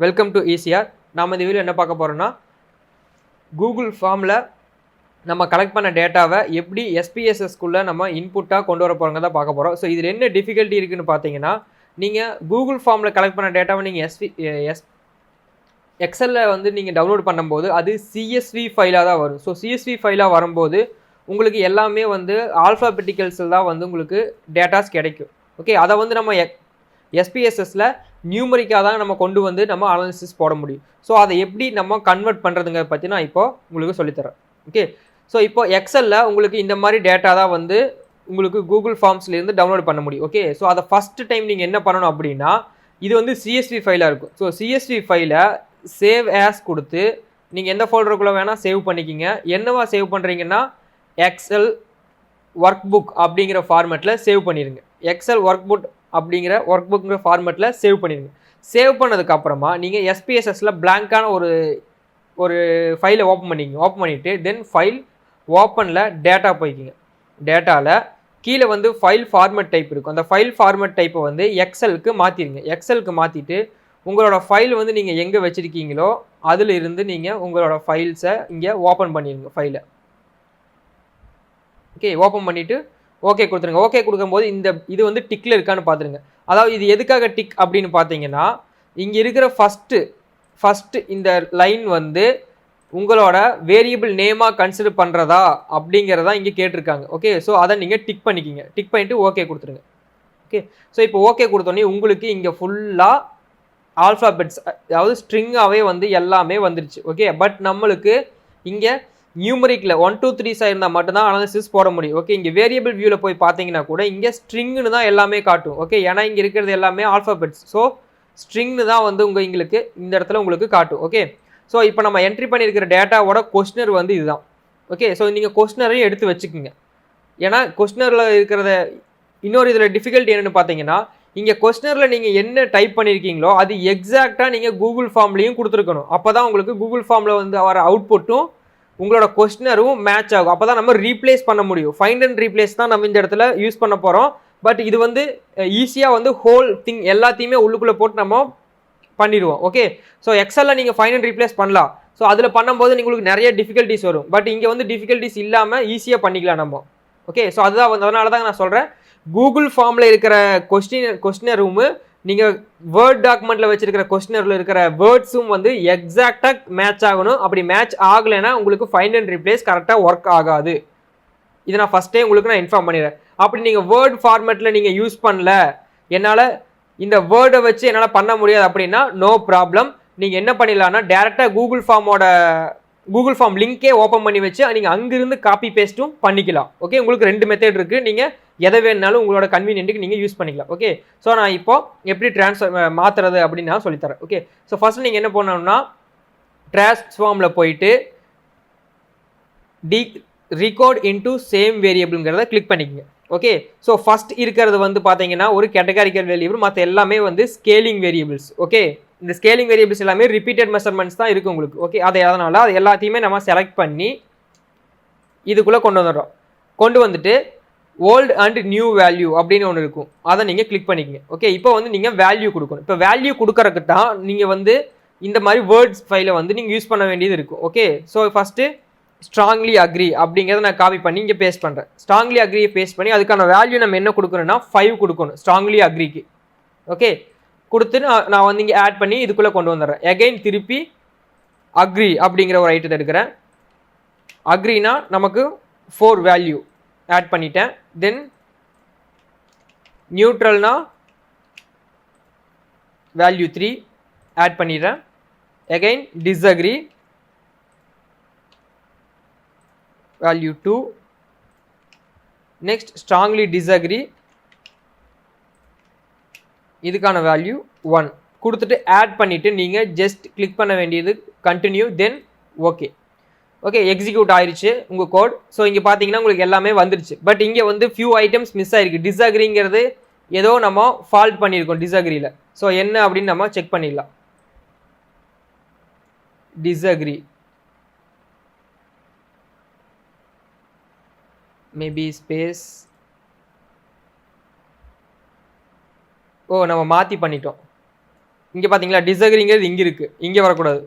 Welcome to ECR. நாம் இந்த video என்ன பார்க்க போகிறோம்னா, கூகுள் ஃபார்மில் நம்ம கலெக்ட் பண்ண டேட்டாவை எப்படி எஸ்பிஎஸ்எஸ்குள்ளே நம்ம இன்புட்டாக கொண்டு வர போகிறோங்க தான் பார்க்க போகிறோம். ஸோ இதில் என்ன டிஃபிகல்ட்டி இருக்குதுன்னு பார்த்தீங்கன்னா, நீங்கள் கூகுள் ஃபார்மில் கலெக்ட் பண்ண டேட்டாவை நீங்கள் எக்ஸலில் வந்து நீங்கள் டவுன்லோட் பண்ணும்போது அது சிஎஸ்வி ஃபைலாக தான் வரும். ஸோ சிஎஸ்வி ஃபைலாக வரும்போது உங்களுக்கு எல்லாமே வந்து ஆல்ஃபாபெட்டிக்கல்ஸில் தான் வந்து உங்களுக்கு டேட்டாஸ் கிடைக்கும். ஓகே, அதை வந்து நம்ம எஸ்பிஎஸ்எஸில் நியூமரிக்காக தான் நம்ம கொண்டு வந்து நம்ம அனாலிசிஸ் போட முடியும். ஸோ அதை எப்படி நம்ம கன்வெர்ட் பண்ணுறதுங்க பற்றி நான் இப்போ உங்களுக்கு சொல்லித்தரேன். ஓகே, ஸோ இப்போ எக்ஸலில் உங்களுக்கு இந்த மாதிரி டேட்டா தான் வந்து உங்களுக்கு கூகுள் ஃபார்ம்ஸ்லேருந்து டவுன்லோட் பண்ண முடியும். ஓகே, ஸோ அதை ஃபஸ்ட்டு டைம் நீங்கள் என்ன பண்ணணும் அப்படின்னா, இது வந்து சிஎஸ்வி ஃபைலாக இருக்கும். ஸோ சிஎஸ்வி ஃபைலை சேவ் ஆஸ் கொடுத்து நீங்கள் எந்த ஃபோல்டருக்குள்ளே வேணால் சேவ் பண்ணிக்கிங்க. என்னவா சேவ் பண்ணுறீங்கன்னா, எக்ஸல் ஒர்க் புக் அப்படிங்கிற ஃபார்மேட்டில் சேவ் பண்ணிடுங்க. எக்ஸல் ஒர்க் புக் அப்படிங்கிற ஒர்க் புக்குங்கிற ஃபார்மேட்டில் சேவ் பண்ணிடுங்க. சேவ் பண்ணதுக்கப்புறமா நீங்கள் எஸ்பிஎஸ்எஸில் பிளாங்கான ஒரு ஃபைலை ஓப்பன் பண்ணிவிட்டு தென் ஃபைல் ஓப்பனில் டேட்டா போய்க்கிங்க. டேட்டாவில் கீழே வந்து ஃபைல் ஃபார்மேட் டைப் இருக்கும். அந்த ஃபைல் ஃபார்மேட் டைப்பை வந்து எக்ஸலுக்கு மாற்றிடுங்க. எக்ஸலுக்கு மாற்றிட்டு உங்களோட ஃபைல் வந்து நீங்கள் எங்கே வச்சுருக்கீங்களோ அதில் இருந்து நீங்கள் உங்களோட ஃபைல்ஸை இங்கே ஓப்பன் பண்ணிடுங்க ஃபைலை. ஓகே, ஓப்பன் பண்ணிவிட்டு ஓகே கொடுத்துருங்க. ஓகே கொடுக்கும்போது இது வந்து டிக்கில் இருக்கான்னு பார்த்துருங்க. அதாவது இது எதுக்காக டிக் அப்படின்னு பார்த்தீங்கன்னா, இங்கே இருக்கிற ஃபஸ்ட்டு இந்த லைன் வந்து உங்களோட வேரியபிள் நேமாக கன்சிடர் பண்ணுறதா அப்படிங்கிறதா இங்கே கேட்டிருக்காங்க. ஓகே, ஸோ அதை நீங்கள் டிக் பண்ணிக்கிங்க. டிக் பண்ணிவிட்டு ஓகே கொடுத்துருங்க. ஓகே, ஸோ இப்போ ஓகே கொடுத்தோன்னே உங்களுக்கு இங்கே ஃபுல்லாக ஆல்ஃபாபெட்ஸ், அதாவது ஸ்ட்ரிங்காகவே வந்து எல்லாமே வந்துருச்சு. ஓகே, பட் நம்மளுக்கு இங்கே நியூமரிக்கில் 1 2 3 இருந்தால் மட்டும்தான் அனாலிசிஸ் போட முடியும். ஓகே, இங்கே வேரியபிள் வியூவில் போய் பார்த்தீங்கன்னா கூட இங்கே ஸ்ட்ரிங்னு தான் எல்லாமே காட்டும். ஓகே, ஏன்னா இங்கே இருக்கிறது எல்லாமே ஆல்ஃபாபெட்ஸ். ஸோ ஸ்ட்ரிங்னு தான் வந்து உங்களுக்கு இந்த இடத்துல உங்களுக்கு காட்டும். ஓகே, ஸோ இப்போ நம்ம என்ட்ரி பண்ணியிருக்கிற டேட்டாவோட கொஸ்டினர் வந்து இதுதான். ஓகே, ஸோ நீங்கள் கொஸ்டினரையும் எடுத்து வச்சுக்கோங்க. ஏன்னா கொஸ்டினரில் இருக்கிறத இன்னொரு இதில் டிஃபிகல்ட்டி என்னென்னு பார்த்தீங்கன்னா, இங்கே கொஸ்டினரில் நீங்கள் என்ன டைப் பண்ணியிருக்கீங்களோ அது எக்ஸாக்டாக நீங்கள் கூகுள் ஃபார்ம்லேயும் கொடுத்துருக்கணும். அப்போ தான் உங்களுக்கு கூகுள் ஃபார்மில் வந்து வர அவுட்புட்டும் உங்களோட கொஸ்டினரும் மேட்ச் ஆகும். அப்போ தான் நம்ம ரீப்ளேஸ் பண்ண முடியும். ஃபைண்ட் அண்ட் ரீப்ளேஸ் தான் நம்ம இந்த இடத்துல யூஸ் பண்ண போகிறோம். பட் இது வந்து ஈஸியாக வந்து ஹோல் திங் எல்லாத்தையுமே உள்ளுக்குள்ளே போட்டு நம்ம பண்ணிடுவோம். ஓகே, ஸோ எக்ஸலில் நீங்கள் ஃபைண்ட் அண்ட் ரீப்ளேஸ் பண்ணலாம். ஸோ அதில் பண்ணும்போது உங்களுக்கு நிறைய டிஃபிகல்ட்டிஸ் வரும். பட் இங்கே வந்து டிஃபிகல்ட்டிஸ் இல்லாமல் ஈஸியாக பண்ணிக்கலாம் நம்ம. ஓகே, ஸோ அதுதான் வந்து அதனால தான் நான் சொல்கிறேன், கூகுள் ஃபார்மில் இருக்கிற கொஸ்டினர் ரூமு நீங்கள் வேர்ட் டாக்குமெண்ட்டில் வச்சுருக்கிற கொஸ்டினரில் இருக்கிற வேர்ட்ஸும் வந்து எக்ஸாக்டாக மேட்ச் ஆகணும். அப்படி மேட்ச் ஆகலைன்னா உங்களுக்கு ஃபைண்ட் அண்ட் ரீப்ளேஸ் கரெக்டாக ஒர்க் ஆகாது. இதை நான் ஃபஸ்ட்டே உங்களுக்கு நான் இன்ஃபார்ம் பண்ணிடுறேன். அப்படி நீங்கள் வேர்ட் ஃபார்மேட்டில் நீங்கள் யூஸ் பண்ணல, என்னால் இந்த வேர்டை வச்சு என்னால் பண்ண முடியாது அப்படின்னா நோ ப்ராப்ளம். நீங்கள் என்ன பண்ணிடலான்னா டேரெக்டாக கூகுள் ஃபார்ம் லிங்கே ஓப்பன் பண்ணி வச்சு நீங்கள் அங்கிருந்து காப்பி பேஸ்ட்டும் பண்ணிக்கலாம். ஓகே, உங்களுக்கு 2 மெத்தட் இருக்குது. நீங்கள் எதை வேணுனாலும் உங்களோட கன்வீனியன்ட்டுக்கு நீங்கள் யூஸ் பண்ணிக்கலாம். ஓகே, ஸோ நான் இப்போ எப்படி மாற்றுறது அப்படின்னு நான் சொல்லித்தரேன். ஓகே, ஸோ ஃபஸ்ட்டு நீங்கள் என்ன பண்ணணும்னா ட்ரான்ஸ்ஃபார்மில் போயிட்டு record into சேம் வேரியபிள்ங்கிறத கிளிக் பண்ணிக்கோங்க. ஓகே, ஸோ ஃபஸ்ட் இருக்கிறது வந்து பார்த்தீங்கன்னா ஒரு கேட்டகாரிக்கல் வேரியபிள், மற்ற எல்லாமே வந்து ஸ்கேலிங் வேரியபிள்ஸ். ஓகே, இந்த ஸ்கேலிங் வேரியபிள்ஸ் எல்லாமே ரிப்பீட்டட் மெஷர்மெண்ட்ஸ் தான் இருக்குது உங்களுக்கு. ஓகே, அதனால் அது எல்லாத்தையுமே நம்ம செலக்ட் பண்ணி இதுக்குள்ளே கொண்டு வந்துட்டு ஓல்டு அண்ட் நியூ வேல்யூ அப்படின்னு ஒன்று இருக்கும், அதை நீங்கள் கிளிக் பண்ணிக்கங்க. ஓகே, இப்போ வந்து நீங்கள் வேல்யூ கொடுக்கணும். இப்போ வேல்யூ கொடுக்கறதுக்கு தான் நீங்கள் வந்து இந்த மாதிரி வேர்ட்ஸ் ஃபைலை வந்து நீங்கள் யூஸ் பண்ண வேண்டியது இருக்கும். Okay, so first strongly agri அப்படிங்கிறத நான் காப்பி பண்ணி இங்கே பேஸ்ட் பண்ணுறேன். ஸ்ட்ராங்லி அக்ரியை பேஸ்ட் பண்ணி அதுக்கான வேல்யூ நம்ம என்ன கொடுக்கணும்னா 5 கொடுக்கணும் ஸ்ட்ராங்லி அக்ரிக்கு. ஓகே, கொடுத்துட்டு நான் வந்து இங்கே ஆட் பண்ணி இதுக்குள்ளே கொண்டு வந்துடுறேன். எகைன் திருப்பி அக்ரி அப்படிங்கிற ஒரு ஐட்டத்தை எடுக்கிறேன். அக்ரினா நமக்கு 4 வேல்யூ ஆட் பண்ணிட்டேன். தென் நியூட்ரல்னா வேல்யூ 3 ஆட் பண்ணிடுறேன். Again disagree value 2. Next strongly disagree, இதுக்கான வேல்யூ 1 கொடுத்துட்டு ஆட் பண்ணிவிட்டு நீங்கள் ஜஸ்ட் கிளிக் பண்ண வேண்டியது continue, then okay. Okay, execute ஆயிடுச்சு உங்கள் கோட். ஸோ இங்கே பார்த்தீங்கன்னா உங்களுக்கு எல்லாமே வந்துருச்சு. பட் இங்கே வந்து ஃபியூ ஐட்டம்ஸ் மிஸ் ஆகிருக்கு. டிஸ்அக்ரிங்கிறது ஏதோ நம்ம ஃபால்ட் பண்ணியிருக்கோம் டிஸ்அக்ரியில். ஸோ என்ன அப்படின்னு நம்ம செக் பண்ணிடலாம். டிஸ்அக்ரி மேபி ஸ்பேஸ், நம்ம மாற்றி பண்ணிட்டோம். இங்கே பார்த்தீங்களா டிஸ்அக்ரிங்கிறது இங்கே இருக்குது, இங்கே வரக்கூடாது.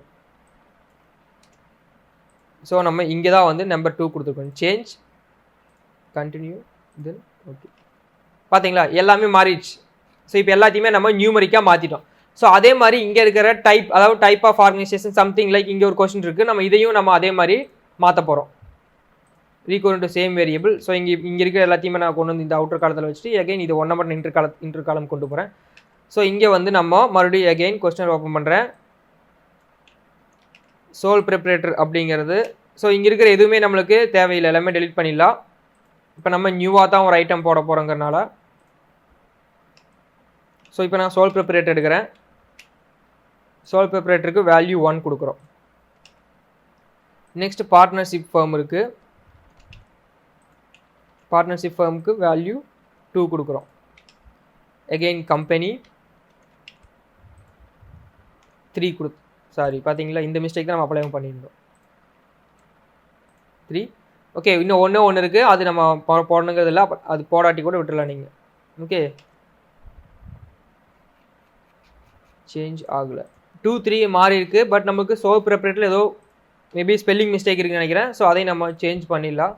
ஸோ நம்ம இங்கே தான் வந்து நம்பர் 2 கொடுத்துருக்கோம். Change continue then okay. பார்த்தீங்களா எல்லாமே மாறிடுச்சு. ஸோ இப்போ எல்லாத்தையுமே நம்ம நியூமரிக்காக மாற்றிட்டோம். ஸோ அதே மாதிரி இங்கே இருக்கிற டைப், அதாவது type of organisation something like இங்கே ஒரு கொஸ்டின் இருக்குது, நம்ம இதையும் நம்ம அதே மாதிரி மாற்ற போகிறோம். ரீகோன் டு சேம் வேரியபிள். ஸோ இங்கே இருக்கிற எல்லாத்தையுமே நான் கொண்டு வந்து இந்த அவுட்டர் காலத்தில் வச்சுட்டு எகைன் இது 1 நம்பர் இன்டர் காலம் கொண்டு போகிறேன். ஸோ இங்கே வந்து நம்ம மறுபடியும் எகைன் கொஸ்டின் ஓப்பன் பண்ணுறேன். சோல் ப்ரிப்பரேட்டர் அப்படிங்கிறது. ஸோ இங்கே இருக்கிற எதுவுமே நம்மளுக்கு தேவையில்லை, எல்லாமே டெலிட் பண்ணிடலாம். இப்போ நம்ம நியூவாக தான் ஒரு ஐட்டம் போட போகிறோங்கிறனால ஸோ இப்போ நான் சோல் ப்ரிப்பரேட்டர் எடுக்கிறேன். சோல் ப்ரிப்பரேட்டருக்கு வேல்யூ 1 கொடுக்குறோம். நெக்ஸ்ட் பார்ட்னர்ஷிப் ஃபர்ம் இருக்குது. பார்ட்னர்ஷிப் ஃபர்முக்கு வேல்யூ 2 கொடுக்குறோம். எகெயின் கம்பெனி 3 சாரி பார்த்தீங்களா, இந்த மிஸ்டேக் தான் நம்ம அப்ளை பண்ணியிருந்தோம். 3 ஓகே. இன்னும் ஒன்று இருக்குது, அது நம்ம போடணுங்கிறது இல்லை, அது போடாட்டி கூட விட்டுடலாம் நீங்கள். ஓகே சேஞ்ச் ஆகலை, 2 3 மாறி இருக்குது. பட் நமக்கு சோல் ப்ரிப்பரேட்டரில் ஏதோ மேபி ஸ்பெல்லிங் மிஸ்டேக் இருக்குன்னு நினைக்கிறேன். ஸோ அதை நம்ம சேஞ்ச் பண்ணிடலாம்.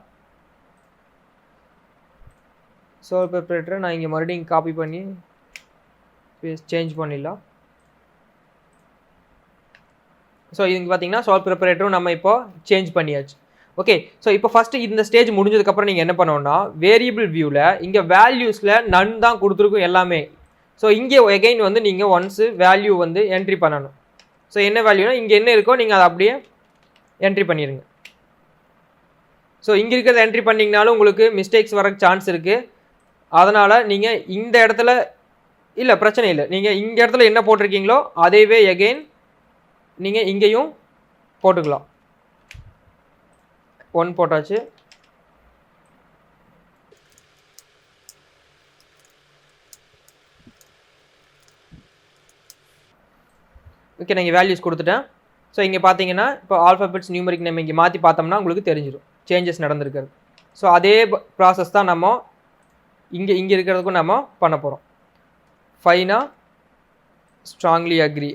சோல் ப்ரிப்பரேட்டரை நான் இங்கே மறுபடியும் காப்பி பண்ணி சேஞ்ச் பண்ணிடலாம். ஸோ இங்கே பார்த்தீங்கன்னா சோல் ப்ரிப்பரேட்டரும் நம்ம இப்போ சேஞ்ச் பண்ணியாச்சு. ஓகே. ஸோ இப்போ ஃபஸ்ட்டு இந்த ஸ்டேஜ் முடிஞ்சதுக்கப்புறம் நீங்கள் என்ன பண்ணணும்னா வேரியபிள் வியூவில் இங்கே வேல்யூஸில் நன் தான் கொடுத்துருக்கும் எல்லாமே. ஸோ இங்கே எகைன் வந்து நீங்கள் ஒன்ஸு வேல்யூ வந்து என்ட்ரி பண்ணணும். ஸோ என்ன வேல்யூனா இங்கே என்ன இருக்கோ நீங்கள் அதை அப்படியே என்ட்ரி பண்ணிடுங்க. ஸோ இங்கே இருக்கிறத என்ட்ரி பண்ணிங்கனாலும் உங்களுக்கு மிஸ்டேக்ஸ் வர சான்ஸ் இருக்குது. அதனால் நீங்கள் இந்த இடத்துல இல்லை பிரச்சனை இல்லை, நீங்கள் இந்த இடத்துல என்ன போட்டிருக்கீங்களோ அதைவே எகெயின் நீங்கள் இங்கேயும் போட்டுக்கலாம். 1 போட்டாச்சு. ஓகே நீங்கள் வேல்யூஸ் கொடுத்துட்டேன். ஸோ இங்கே பார்த்தீங்கன்னா இப்போ ஆல்ஃபபெட்ஸ் நியூமரிக் நேம் இங்கே மாற்றி பார்த்தோம்னா உங்களுக்கு தெரிஞ்சிடும் சேஞ்சஸ் நடந்திருக்காது. ஸோ அதே ப்ராசஸ் தான் நம்ம இங்கே இருக்கிறதுக்கும் நம்ம பண்ண போகிறோம். 5னா ஸ்ட்ராங்லி அக்ரி,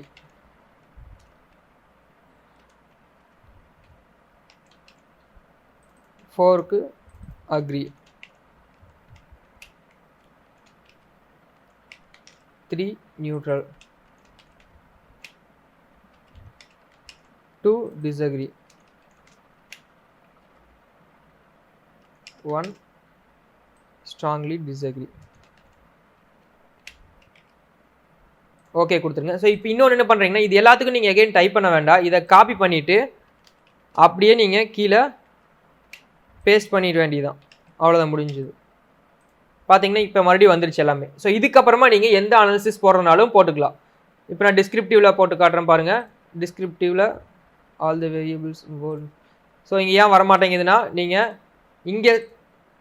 4க்கு agree, 3 neutral, 2 disagree, 1 strongly disagree. Okay கொடுத்துருங்க. ஸோ இப்போ இன்னொன்று என்ன பண்ணுறீங்கன்னா இது எல்லாத்துக்கும் நீங்கள் எகைன் டைப் பண்ண வேண்டாம், இதை காப்பி பண்ணிவிட்டு அப்படியே நீங்கள் கீழே பேஸ்ட் பண்ணிட வேண்டியதுதான், அவ்வளோதான் முடிஞ்சுது. பார்த்தீங்கன்னா இப்போ மறுபடியும் வந்துருச்சு எல்லாமே. ஸோ இதுக்கப்புறமா நீங்கள் எந்த அனாலிசிஸ் போடுறதுனாலும் போட்டுக்கலாம். இப்போ நான் டிஸ்கிரிப்டிவில் போட்டு காட்டுறேன் பாருங்கள். டிஸ்கிரிப்டிவில் ஆல் தி வேரியபிள்ஸ். ஸோ இங்கே ஏன் வரமாட்டேங்குதுன்னா நீங்கள் இங்கே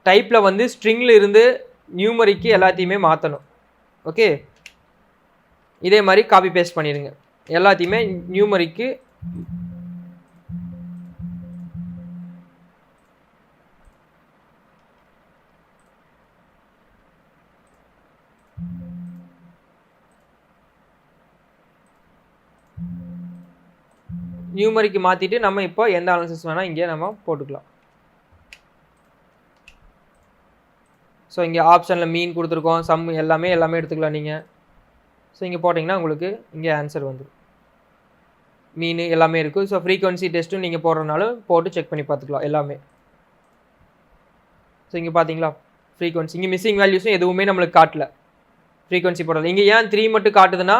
டைப்பில் வந்து ஸ்ட்ரிங்கில் இருந்து நியூமரிக்கு எல்லாத்தையுமே மாற்றணும். ஓகே இதே மாதிரி காப்பி பேஸ்ட் பண்ணிடுங்க எல்லாத்தையுமே நியூமரிக்கு. நியூமரிக்கு மாற்றிட்டு நம்ம இப்போ எந்த அனாலிசிஸ் வேணால் இங்கே நம்ம போட்டுக்கலாம். ஸோ இங்கே ஆப்ஷனில் மீன் கொடுத்துருக்கோம், சம் எல்லாமே எடுத்துக்கலாம் நீங்கள். ஸோ இங்கே போட்டிங்கன்னா உங்களுக்கு இங்கே ஆன்சர் வந்துடும், மீன் எல்லாமே இருக்குது. ஸோ ஃப்ரீக்வன்சி டெஸ்ட்டும் நீங்கள் போடுறதுனாலும் போட்டு செக் பண்ணி பார்த்துக்கலாம் எல்லாமே. ஸோ இங்கே பார்த்தீங்களா ஃப்ரீக்வன்சி, இங்கே மிஸ்ஸிங் வேல்யூஸும் எதுவுமே நம்மளுக்கு காட்டல ஃப்ரீக்வன்சி போடுறது. இங்கே ஏன் 3 மட்டும் காட்டுதுன்னா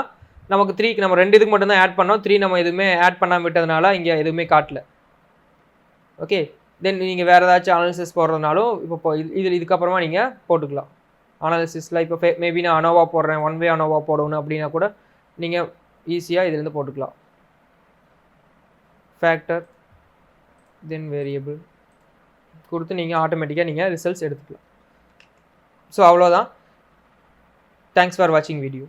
நமக்கு 3க்கு நம்ம 2 இதுக்கு மட்டும் தான் ஆட் பண்ணோம், 3 நம்ம எதுவுமே ஆட் பண்ணாமல் விட்டதுனால இங்கே எதுவுமே காட்டல. ஓகே தென் நீங்கள் வேறு ஏதாச்சும் அனாலிசிஸ் போடுறதுனாலும் இப்போ இதுக்கப்புறமா நீங்கள் போட்டுக்கலாம். அனாலிசிஸில் இப்போ மேபி நான் அனோவா போடுறேன், 1 வே அனோவா போடணும் அப்படின்னா கூட நீங்கள் ஈஸியாக இதுலேருந்து போட்டுக்கலாம். ஃபேக்டர் தென் வேரியபிள் கொடுத்து நீங்கள் ஆட்டோமேட்டிக்காக நீங்கள் ரிசல்ட்ஸ் எடுத்துக்கலாம். ஸோ அவ்வளோதான். தேங்க்ஸ் ஃபார் வாட்சிங் வீடியோ.